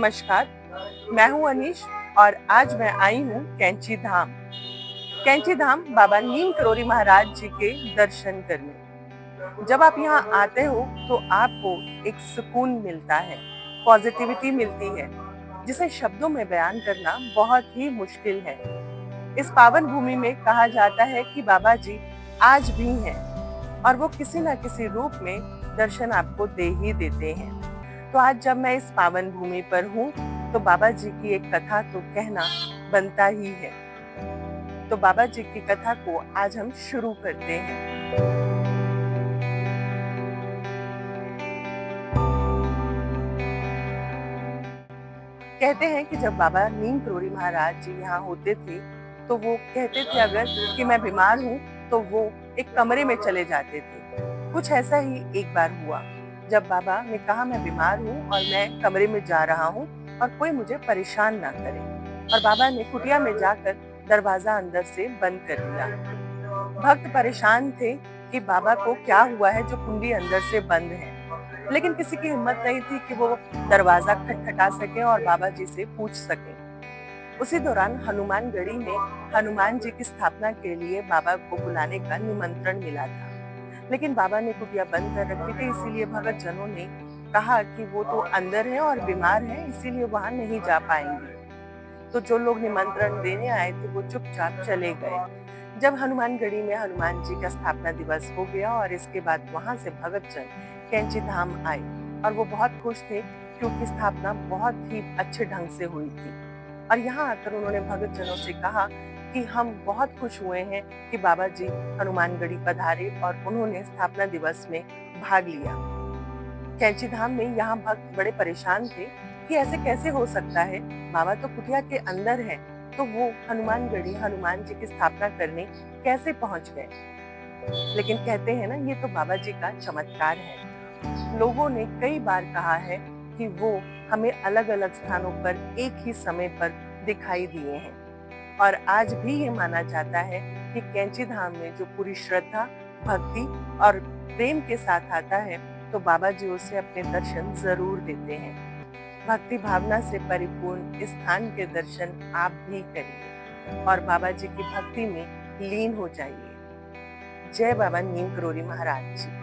नमस्कार, मैं हूँ अनीश और आज मैं आई हूँ कैंची धाम। कैंची धाम बाबा नीम करोली महाराज जी के दर्शन करने। जब आप यहाँ आते हो तो आपको एक सुकून मिलता है, पॉजिटिविटी मिलती है, जिसे शब्दों में बयान करना बहुत ही मुश्किल है। इस पावन भूमि में कहा जाता है कि बाबा जी आज भी हैं और वो किसी न किसी रूप में दर्शन आपको दे ही देते हैं। तो आज जब मैं इस पावन भूमि पर हूँ, तो बाबा जी की एक कथा तो कहना बनता ही है। तो बाबा जी की कथा को आज हम शुरू करते हैं। कहते हैं कि जब बाबा नीम करोली महाराज जी यहाँ होते थे, तो वो कहते थे अगर कि मैं बीमार हूँ, तो वो एक कमरे में चले जाते थे। कुछ ऐसा ही एक बार हुआ, जब बाबा ने कहा मैं बीमार हूँ और मैं कमरे में जा रहा हूँ और कोई मुझे परेशान ना करे। और बाबा ने कुटिया में जाकर दरवाजा अंदर से बंद कर दिया। भक्त परेशान थे कि बाबा को क्या हुआ है जो कुंडी अंदर से बंद है, लेकिन किसी की हिम्मत नहीं थी कि वो दरवाजा खटखटा सके और बाबा जी से पूछ सके। उसी दौरान हनुमानगढ़ी में हनुमान जी की स्थापना के लिए बाबा को बुलाने का निमंत्रण मिला था, लेकिन बाबा ने कुटिया बंद कर रखी थी, इसीलिए भगत जनों ने कहा कि वो तो अंदर है और बीमार है, इसीलिए वहां नहीं जा पाएंगे। तो जो लोग निमंत्रण देने आए थे वो चुपचाप चले गए। जब हनुमानगढ़ी में हनुमान जी का स्थापना दिवस हो गया और इसके बाद वहां से भगत जन कैंची धाम आए और वो बहुत खुश थे, क्योंकि स्थापना बहुत ही अच्छे ढंग से हुई थी। और यहाँ आकर उन्होंने भगत जनों से कहा कि हम बहुत खुश हुए हैं कि बाबा जी हनुमानगढ़ी पधारे और उन्होंने स्थापना दिवस में भाग लिया। कैंची धाम में यहाँ भक्त बड़े परेशान थे कि ऐसे कैसे हो सकता है, बाबा तो कुटिया के अंदर है, तो वो हनुमानगढ़ी हनुमान जी की स्थापना करने कैसे पहुंच गए। लेकिन कहते हैं ना, ये तो बाबा जी का चमत्कार है। लोगों ने कई बार कहा है कि वो हमें अलग अलग स्थानों पर एक ही समय पर दिखाई दिए हैं, और आज भी ये माना जाता है कि कैंची धाम में जो पूरी श्रद्धा, भक्ति और प्रेम के साथ आता है, तो बाबा जी उसे अपने दर्शन जरूर देते हैं। भक्ति भावना से परिपूर्ण इस स्थान के दर्शन आप भी करिए और बाबा जी की भक्ति में लीन हो जाइए। जय बाबा नीम करोली महाराज जी की।